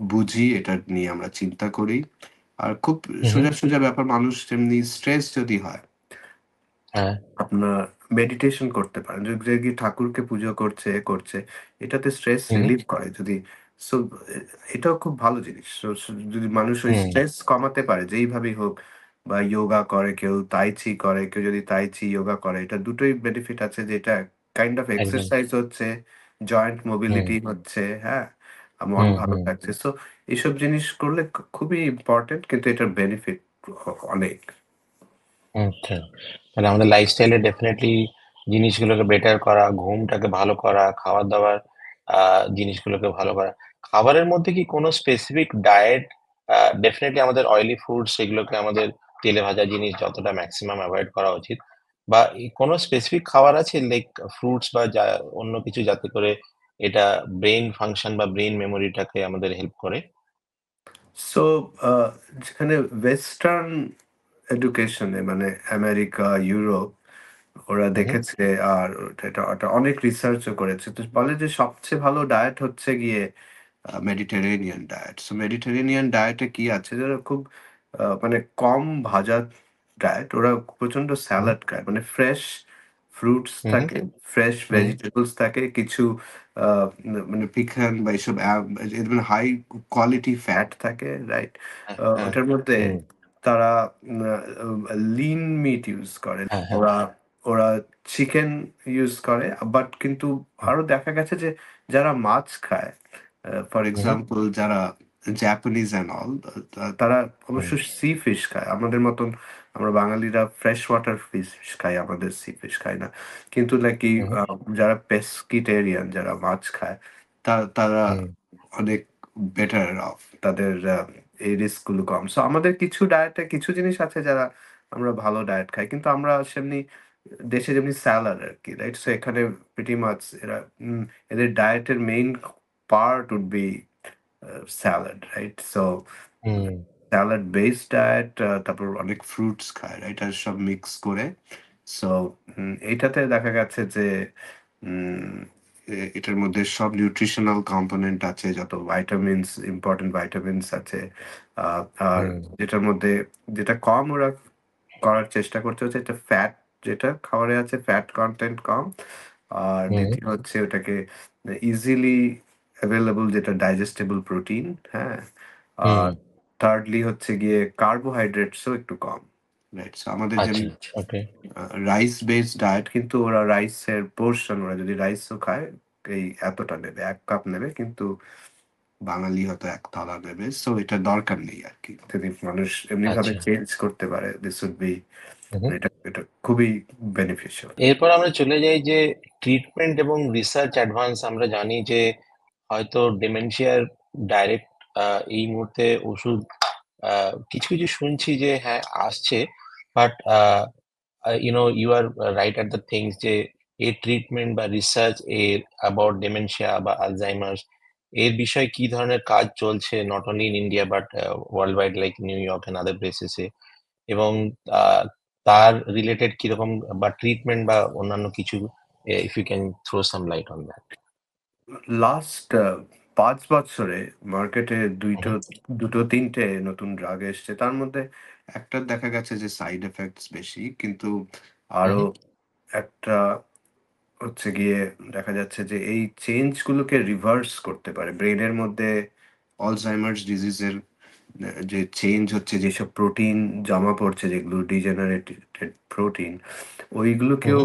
বুঝি, এটা নিয়ে আমরা চিন্তা করি। আর খুব হু, হু, সোজা ব্যাপার মানুষ যেমনি স্ট্রেস যদি হয় হ্যাঁ, আপনার মেডিটেশন করতে পারেন। যে গিয়ে ঠাকুরকে পুজো করছে, এটাতে স্ট্রেস হুম, রিলিফ করে। যদি সো এ এটাও খুব ভালো জিনিস। যদি মানুষ ওই হুম, স্ট্রেস কমাতে পারে যেইভাবেই হোক বা ইয়োগা করে, কেউ তাই চি করে, কেউ যদি তাই চি ইয়োগা করে, এটা দুটোই বেনিফিট আছে যে এটা কাইন্ড অফ একদম। এক্সারসাইজ হচ্ছে, জয়েন্ট হুম, মোবিলিটি হচ্ছে, হ্যাঁ? মন হুম, ভালো হুম, থাকছে। সো এইসব জিনিস করলে খুবই ইম্পোর্টেন্ট কিন্তু এটার বেনিফিট অনেক। আচ্ছা। তাহলে আমাদের লাইফস্টাইলে ডেফিনিটলি জিনিসগুলোকে বেটার করা, ঘুমটাকে ভালো করা, খাবার-দাবার আ জিনিসগুলোকে ভালো করা। খাবারের মধ্যে কি কোনো স্পেসিফিক ডায়েট ডেফিনিটলি আমাদের অয়েলি ফুডস সেগুলোকে আমাদের তেলে ভাজা জিনিস যতটা মেক্সিমাম এভয়েড করা উচিত। বা কোনো স্পেসিফিক খাবার আছে লাইক ফ্রুটস বা অন্য কিছু যাতে করে এটা ব্রেইন ফাংশন বা ব্রেইন মেমোরিটাকে আমাদের হেল্প করে? সো আ যেখানে ওয়েস্টার্ন এডুকেশনে মানে আমেরিকা, ইউরোপ ওরা হু, হু, দেখেছে আর এটা অনেক রিসার্চও করেছে। তো বলে যে সবচেয়ে ভালো ডায়েট হচ্ছে গিয়ে মেডিটেরেনিয়ান ডায়েট। সো মেডিটেরেনিয়ান ডায়েটে কি আছে যে ওরা খুব মানে কম ভাজা ডায়েট। ওরা প্রচন্ড হু, স্যালাড খায়। মানে ফ্রেশ ফ্রুটস হু, হু, থাকে, ফ্রেশ হু, ভেজিটেবলস থাকে, কিছু আ মানে পিকান বা এসব এ মানে হাই কোয়ালিটি ফ্যাট থাকে, রাইট? হ্যাঁ, হ্যাঁ, ওটার মধ্যে হুম, তারা লিন মিট ইউজ করে। হ্যাঁ, হ্যাঁ, ওরা ওরা চিকেন ইউজ করে। বাট কিন্তু হুম, আরো দেখা গেছে যে যারা মাছ খায়, ফর হু, হু, এক্সাম্পল যারা জাপানিজ অ্যান্ড অল, তারা অবশ্য হুম, সি ফিশ খায়। আমাদের মতন আমরা বাঙালিরা ফ্রেশ ওয়াটার ফিশ খাই, আমাদের সি ফিশ খাই না। কিন্তু নাকি হু, হু, যারা পেস্কিটেরিয়ান, যারা মাছ খায়, তারা হুম, অনেক বেটার অফ। তাদের এই রিস্ক গুলো কম। সো আমাদের কিছু ডায়েটে কিছু জিনিস আছে যারা আমরা ভালো ডায়েট খাই। কিন্তু আমরা সেমনি দেশে যেমনি স্যালাড আরকি, রাইট? সো এখানে প্রিটি মাচ এদের ডায়েটের main part would be salad, right? So hmm, salad based diet, তারপর অনেক ফ্রুটস খায়, রাইট? আর সব মিক্স করে। সো এইটাতে দেখা গেছে যে উম এটার মধ্যে সব নিউট্রিশনাল কম্পোনেন্ট আছে, যত ভাইটামিনস, ইম্পোর্টেন্ট ভাইটামিনস আছে। আ আর হুম, যেটার মধ্যে যেটা কম ওরা করার চেষ্টা করছে হচ্ছে এটা ফ্যাট, যেটা খাবারে আছে ফ্যাট কনটেন্ট কম। আর হুম, ২য় হচ্ছে ওটাকে ইজিলি এভেইলেবল যেটা ডাইজেস্টিবল প্রোটিন, হ্যাঁ? হুম, আর থার্ডলি হচ্ছে গিয়ে কার্বোহাইড্রেটসও একটু কম। রাইট? সো আমাদের আচ্ছা, যেমনি আচ্ছা, ওকে। রাইস বেসড ডায়েট, কিন্তু ওরা রাইসের পোরশন, ওরা যদি রাইসও খায় এই এতটা নেবে, ১ কাপ নেবে, কিন্তু বাঙালি হয়তো ১ থালা নেবে। সো এটার দরকার নেই আরকি। যদি মানুষ এমনিভাবে আচ্ছা, চেঞ্জ করতে পারে, দিস উড বি হু, হু। এটা এটা খুবই বেনিফিশিয়াল। এরপর আমরা চলে যাই যে ট্রিটমেন্ট এবং রিসার্চ অ্যাডভান্স আমরা জানি যে হয়তো ডিমেনশিয়ার ডাইরেক্ট আ এই মুহূর্তে ওষুধ আ কিছু, কিছু শুনছি যে হ্যাঁ, আসছে। But you know, you are right at the things যে এর ট্রিটমেন্ট বা রিসার্চ এর অ্যাবাউট ডিমেনশিয়া বা আলঝাইমার্স এর বিষয়ে কি ধরনের কাজ চলছে not only in India but worldwide like New York and other places এ এবং আ তার রিলেটেড কিরকম বা ট্রিটমেন্ট বা অন্যান্য কিছু if you can throw some light on that? Last ৫ বছরে মার্কেটে হু, হু, ২-৩ টে নতুন ড্রাগ এসছে। তার মধ্যে একটার দেখা গেছে যে সাইড ইফেক্টস বেশি। কিন্তু হু, আরো হু, একটা হচ্ছে গিয়ে দেখা যাচ্ছে যে এই চেঞ্জ গুলোকে রিভার্স করতে পারে। ব্রেইনের মধ্যে Alzheimer's ডিজিজ এর যে চেঞ্জ হচ্ছে, যেসব প্রোটিন জমা পড়ছে, যেগুলো ডিজেনারেটেড প্রোটিন, হু, ওইগুলোকেও হু,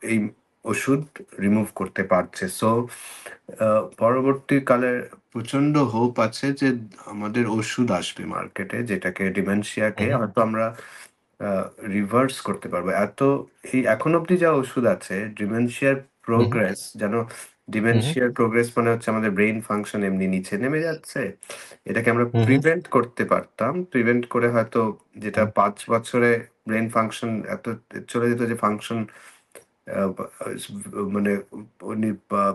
এই ওষুধ রিমুভ করতে পারছে। সো পরবর্তীকালে প্রচন্ড হোপ আছে যে আমাদের ওষুধ আসবে মার্কেটে, যেটাকে হু, ডিমেনশিয়াকে হু, হয়তো আমরা আ রিভার্স করতে পারবো। এই এখন অব্দি যা ওষুধ আছে, ডিমেনশিয়ার হু, হু, প্রোগ্রেস যেন, ডিমেনশিয়ার প্রোগ্রেস মানে হচ্ছে আমাদের ব্রেইন ফাংশন এমনি নিচে নেমে যাচ্ছে। এটাকে আমরা হু, হু, প্রিভেন্ট করতে পারতাম। প্রিভেন্ট করে হয়তো যেটা হু, ৫ বছরে ব্রেইন ফাংশন এত চলে যেত যে ফাংশন আ বা আস মানে উনি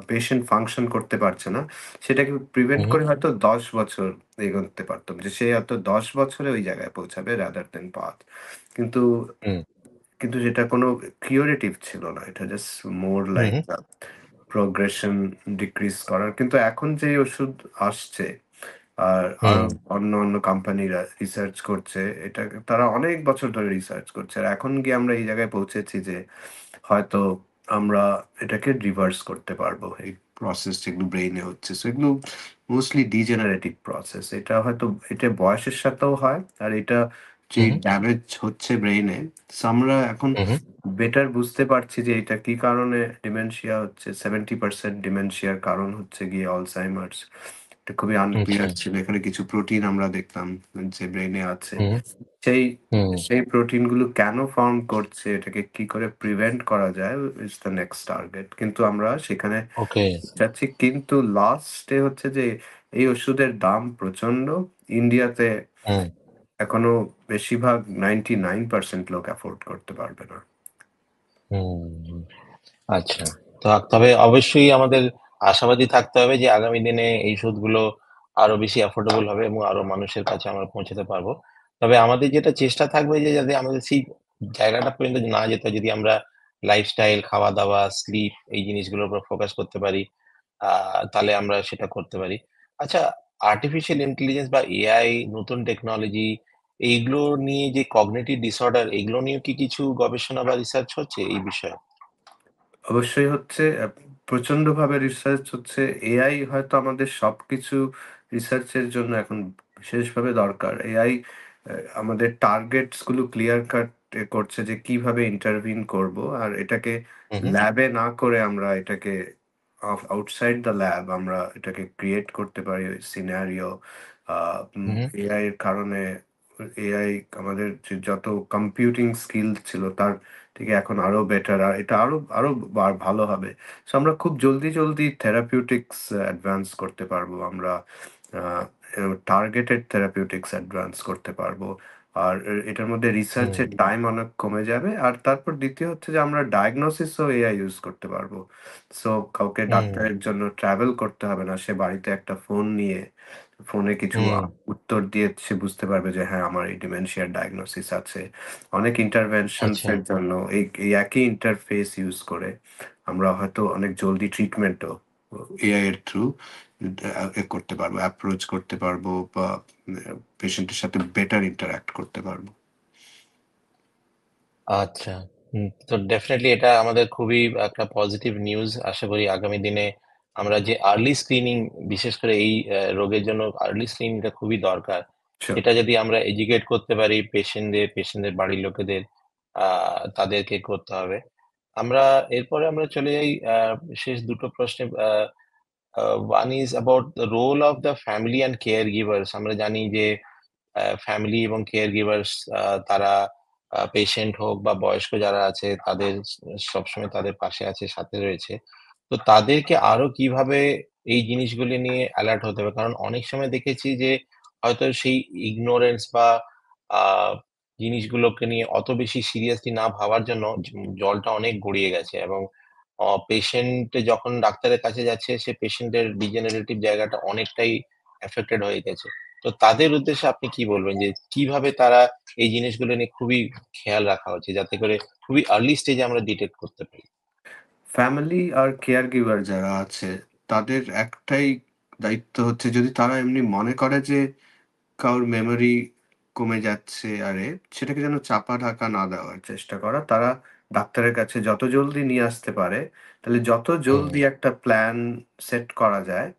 পেশেন্ট ফাংশন করতে পারছে না। সেটাকে হু, প্রিভেন্ট হু, করে হয়তো ১০ বছর এগোতে পারতাম। যে সে হয়তো ১০ বছরে ওই জায়গায় পৌঁছাবে রাদার দ্যান ৫। কিন্তু হুম, কিন্তু যেটা কোনো কিউরেটিভ ছিল না। এটা জাস্ট মোর হু, লাইক হু, প্রোগ্রেশন ডিক্রিজ করার। কিন্তু এখন যে ওষুধ আসছে, আর আরো হুম, অন্য কোম্পানিরা রিসার্চ করছে, এটা তারা অনেক বছর ধরে রিসার্চ করছে। আর এখন গিয়ে আমরা এই জায়গায় পৌঁছেছি যে হয়তো আমরা এটাকে রিভার্স করতে পারবো। এই প্রসেস যেগুলো ব্রেইনে হচ্ছে। সো এগুলো মোস্টলি ডিজেনারেটিভ প্রসেস। এটা হয়তো এটা বয়সের সাথেও হয়। আর এটা হু, যেই হু, ড্যামেজ হচ্ছে ব্রেইনে, সো আমরা এখন হু, হু, বেটার বুঝতে পারছি যে এটা কি কারণে ডিমেনশিয়া হচ্ছে। 70% ডিমেনশিয়ার কারণ হচ্ছে গিয়ে অলজাইমার্স। এটা খুবই আচ্ছা, আনক্লিয়ার ছিল। এখানে কিছু প্রোটিন আমরা দেখলাম যে ব্রেইনে আছে। হু, সেই হুম, সেই প্রোটিন গুলো কেন ফর্ম করছে, এটাকে কি করে প্রিভেন্ট করা যায় ইস দ্যা নেক্সট টার্গেট। কিন্তু আমরা সেখানে ওকে, যাচ্ছি, কিন্তু লাস্টে হচ্ছে যে এই ওষুধের দাম প্রচন্ড। ইন্ডিয়াতে হুম, এখনো বেশিরভাগ 99% লোক এফোর্ড করতে পারবে না। হুম। আচ্ছা। তবে অবশ্যই আমাদের আশাবাদী থাকতে হবে যে আগামী দিনে এই সুদগুলো আরো বেশি এফোর্ডেবল হবে এবং আরো মানুষের কাছে আমরা পৌঁছাতে পারবো। তবে আমাদের যেটা চেষ্টা থাকবে যে যাতে আমাদের সেই জায়গাটা পর্যন্ত না যেতে হয় যদি আমরা লাইফস্টাইল, খাওয়া-দাওয়া, স্লিপ এই জিনিসগুলোর উপর ফোকাস করতে পারি, আ তাহলে আমরা সেটা করতে পারি। আচ্ছা, আর্টিফিশিয়াল ইন্টেলিজেন্স বা এআই নতুন টেকনোলজি এইগুলো নিয়ে যে কগনিটিভ ডিসঅর্ডার এগুলো নিয়েও কি কিছু গবেষণা বা রিসার্চ হচ্ছে এই বিষয়ে? অবশ্যই হচ্ছে প্রচন্ডভাবে রিসার্চ হচ্ছে। এআই হয়তো আমাদের সবকিছু রিসার্চের জন্য এখন বিশেষভাবে দরকার। এআই আমাদের টার্গেটস গুলো ক্লিয়ার কাট করছে যে কিভাবে ইন্টারভিন করব। আর এটাকে হু, হু, ল্যাবে না করে আমরা এটাকে আউটসাইড দ্য ল্যাব আমরা এটাকে ক্রিয়েট করতে পারি ওই সিনারিও। আ হু, হু, এআই এর কারণে এআই আমাদের যে যত কম্পিউটিং স্কিল ছিল তার থেকে এখন আরো বেটার। আর এটা আরো আরো ভালো হবে। সো আমরা খুব জলদি থেরাপিউটিক্স অ্যাডভান্স করতে পারবো। আমরা আ টার্গেটেড থেরাপিউটিক্স অ্যাডভান্স করতে পারবো। আর এটার মধ্যে হুম, রিসার্চের টাইম অনেক কমে যাবে। আর তারপর দ্বিতীয় হচ্ছে যে আমরা ডায়াগনোসিসও এআই ইউজ করতে পারবো। সো কাউকে হুম, ডাক্তারের জন্য ট্রাভেল করতে হবে না। সে বাড়িতে একটা ফোন নিয়ে ফোনে কিছু হুম, উত্তর দিয়ে সে বুঝতে পারবে যে হ্যাঁ, আমার এই ডিমেনশিয়ার ডায়াগনোসিস আছে। অনেক ইন্টারভেনশনস আচ্ছা, এর জন্য এই একই ইন্টারফেস ইউজ করে আমরা হয়তো অনেক জলদি ট্রিটমেন্টও এআই এর থ্রু করতে পারবো, অ্যাপ্রোচ করতে পারবো বা পেশেন্টের সাথে বেটার ইন্টারঅ্যাক্ট করতে পারবো। আচ্ছা। তো ডেফিনিটলি এটা আমাদের খুবই একটা পজিটিভ নিউজ। আশা করি আগামী দিনে আমরা যে আর্লি স্ক্রিনিং বিশেষ করে এই রোগের জন্য আর্লি স্ক্রিনিংটা খুবই দরকার। শিওর। সেটা যদি আমরা এডুকেট করতে পারি পেশেন্টদের বাড়ির লোকেদের আ তাদেরকে করতে হবে। এরপরে আমরা চলে যাই শেষ ২ টো প্রশ্নে। one is about the role of the family and caregivers. আমরা জানি যে ফ্যামিলি এবং কেয়ার গিভার্স তারা পেশেন্ট হোক বা বয়স্ক যারা আছে তাদের সবসময় তাদের পাশে আছে, সাথে রয়েছে। তো তাদেরকে আরো কিভাবে এই জিনিসগুলি নিয়ে এলার্ট হতে হবে? কারণ অনেক সময় দেখেছি যে হয়তো সেই ইগনোরেন্স বা আ জিনিসগুলোকে নিয়ে অত বেশি সিরিয়াসলি না ভাবার জন্য জলটা অনেক গড়িয়ে গেছে এবং পেশেন্ট যখন ডাক্তারের কাছে যাচ্ছে সে পেশেন্টের ডিজেনারেটিভ জায়গাটা অনেকটাই এফেক্টেড হয়ে গেছে। তো তাদের উদ্দেশ্যে আপনি কি বলবেন যে কিভাবে তারা এই জিনিসগুলো নিয়ে খুবই খেয়াল রাখা উচিত যাতে করে খুবই আর্লি স্টেজে আমরা ডিটেক্ট করতে পারি? ফ্যামিলি আর কেয়ার গিভার যারা আছে তাদের একটাই দায়িত্ব হচ্ছে যদি তারা এমনি মনে করে যে কারোর মেমোরি কমে যাচ্ছে সেটাকে যেন চাপা ঢাকা না দেওয়ার চেষ্টা করা। তারা ডাক্তারের কাছে যত জলদি নিয়ে আসতে পারে, তাহলে যত হুম, জলদি একটা প্ল্যান সেট করা যায়,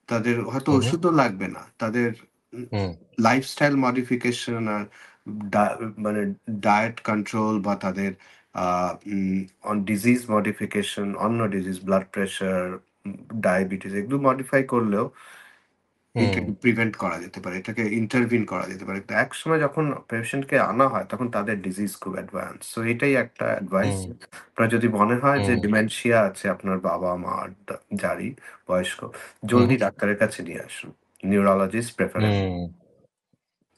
তাদের হয়তো হু, হু, ওষুধও লাগবে না। তাদের উম হুম, লাইফস্টাইল মডিফিকেশন আর ডা মানে ডায়েট কন্ট্রোল বা তাদের আ ডিজিজ মডিফিকেশন, অন্য ডিজিজ ব্লাড প্রেশার, ডায়াবেটিস এগুলো মডিফাই করলেও হুম, এটাকে প্রিভেন্ট করা যেতে পারে। এটাকে ইন্টারভিন করা যেতে পারে। তো একসময় যখন পেশেন্টকে আনা হয় তখন তাদের ডিজিজ খুব অ্যাডভান্স। সো এটাই একটা অ্যাডভাইস। হুম, আপনার যদি মনে হয় যে হুম, ডিমেনশিয়া আছে আপনার বাবা-মা যারই বয়স্ক, হুম, জলদি ডাক্তারের কাছে নিয়ে আসুন। Neurologist preferably. হুম,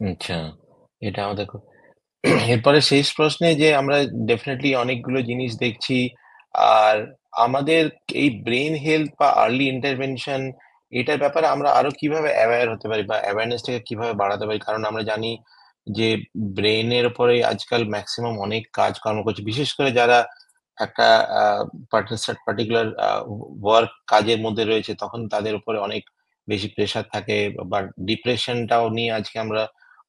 আচ্ছা। এটা আমাদের এরপরে শেষ প্রশ্নে যে আমরা ডেফিনিটলি অনেকগুলো জিনিস দেখছি। আর আমাদের এই ব্রেইন হেলথ বা আর্লি ইন্টারভেনশন এটার ব্যাপারে আমরা আরো কিভাবে অ্যাওয়ার হতে পারি বা অ্যাওয়ারনেসটাকে কিভাবে বাড়াতে পারি? কারণ আমরা জানি যে ব্রেইনের উপরে আজকাল মেক্সিমাম অনেক কাজকর্ম করছে। বিশেষ করে যারা একটা আ পার্টিকুলার ওয়ার্ক কাজের মধ্যে রয়েছে তখন তাদের উপরে অনেক বেশি প্রেশার থাকে বা ডিপ্রেশনটাও নিয়ে আজকে আমরা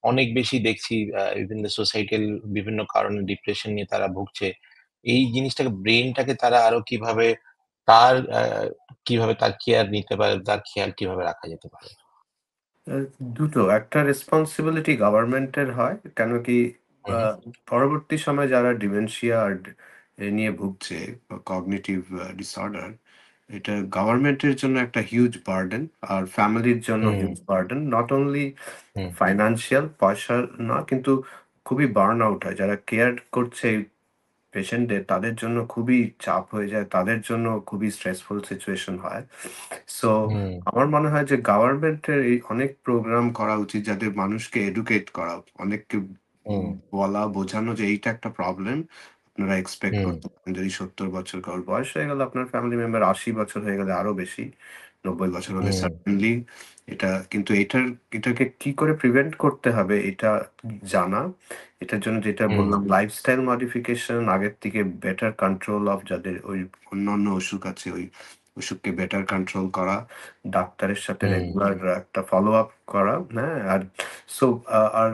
অনেক বেশি দেখছি ইভেন দ্যা সোসাইটাল বিভিন্ন কারণে ডিপ্রেশন নিয়ে তারা ভুগছে। এই জিনিসটাকে ব্রেইনটাকে তারা আরো কিভাবে তার কেয়ার নিতে পারে, তার খেয়াল কিভাবে রাখা যেতে পারে? আ দুটো। একটা রেসপনসিবিলিটি গভর্নমেন্টের হয়। কেন কি হু, আ হু, পরবর্তী সময়ে যারা ডিমেনশিয়া আর নিয়ে ভুগছে বা কগনিটিভ ডিসঅর্ডার, এটা গভর্নমেন্টের জন্য একটা হিউজ বার্ডেন আর ফ্যামিলির জন্য hmm, huge burden. Not only hmm, financial পয়সা না কিন্তু খুবই বার্ন আউট হয়। যারা কেয়ার করছে এই পেশেন্টদের তাদের জন্য খুবই চাপ হয়ে যায়। তাদের জন্য খুবই স্ট্রেসফুল সিচুয়েশন হয়। সো হুম, আমার মনে হয় যে গভর্নমেন্টের এই অনেক প্রোগ্রাম করা উচিত যাদের মানুষকে এডুকেট করা। অনেককে হুম, বলা, বোঝানো যে এইটা একটা প্রবলেম। আপনারা এক্সপেক্ট হুম, করতে পারেন। যদি ৭০ বছর কারোর বয়স হয়ে গেল, আপনার ফ্যামিলি মেম্বার ৮০ বছর হয়ে গেলে আরো বেশি। ৯০ বছর হলে হুম, সার্টেনলি এটা কিন্তু এটাকে কি করে প্রিভেন্ট করতে হবে এটা জানা। এটার জন্য যেটা হুম, বললাম লাইফস্টাইল মডিফিকেশন আগের থেকে বেটার কন্ট্রোল অফ যাদের ওই অন্যান্য অসুখ আছে ওই অসুখকে বেটার কন্ট্রোল করা, ডাক্তারের সাথে হুম, রেগুলার একটা ফলো আপ করা, হ্যাঁ? আর সো আর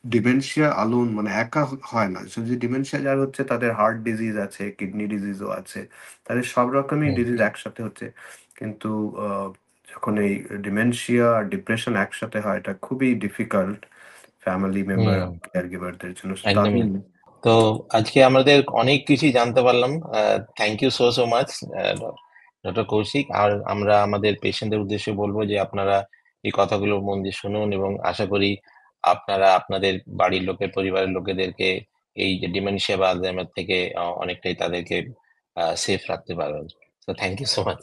ডিমেনশিয়া আলোন মানে একা হয় না। শুধু যে ডিমেনশিয়া যার হচ্ছে তাদের হার্ট ডিজিজ আছে, কিডনি ডিজিজও আছে। তাদের সব রকমই হুম, ডিজিজ একসাথে হচ্ছে। কিন্তু আ যখন এই ডিমেনশিয়া আর ডিপ্রেশন একসাথে হয় এটা খুবই ডিফিকাল্ট ফ্যামিলি মেম্বার, হুম, কেয়ার গিভারদের জন্য। একদমই। তাদের তো আজকে আমাদের অনেক কিছুই জানতে পারলাম। Thank you so much doctor Kaushik. আর আমরা আমাদের পেশেন্টদের উদ্দেশ্যে বলব যে আপনারা এই কথাগুলো মন দিয়ে শুনুন এবং আশা করি আপনারা আপনাদের বাড়ির লোকের, পরিবারের লোকেদেরকে এই যে ডিমেনশিয়া বা আলঝেইমার থেকে অনেকটাই তাদেরকে সেফ রাখতে পারবেন। So thank you so much.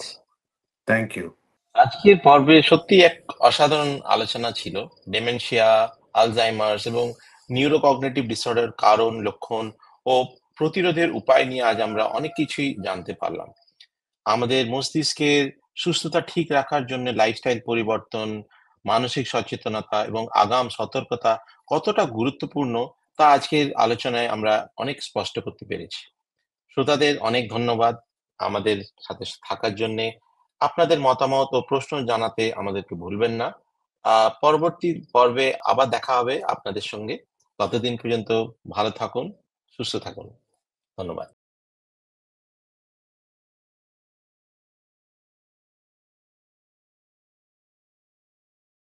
Thank you. আজকের পর্বে সত্যিই এক অসাধারণ আলোচনা ছিল। ডিমেনশিয়া, আলঝাইমার্স এবং নিউরোকগনিটিভ ডিসঅর্ডার কারণ, লক্ষণ ও প্রতিরোধের উপায় নিয়ে আজ আমরা অনেক কিছুই জানতে পারলাম। আমাদের মস্তিষ্কের সুস্থতা ঠিক রাখার জন্য লাইফস্টাইল পরিবর্তন, মানসিক সচেতনতা এবং আগাম সতর্কতা কতটা গুরুত্বপূর্ণ তা আজকের আলোচনায় আমরা অনেক স্পষ্ট করতে পেরেছি। শ্রোতাদের অনেক ধন্যবাদ আমাদের সাথে থাকার জন্যে। আপনাদের মতামত ও প্রশ্ন জানাতে আমাদেরকে ভুলবেন না। পরবর্তী পর্বে আবার দেখা হবে আপনাদের সঙ্গে। ততদিন পর্যন্ত ভালো থাকুন, সুস্থ থাকুন। ধন্যবাদ।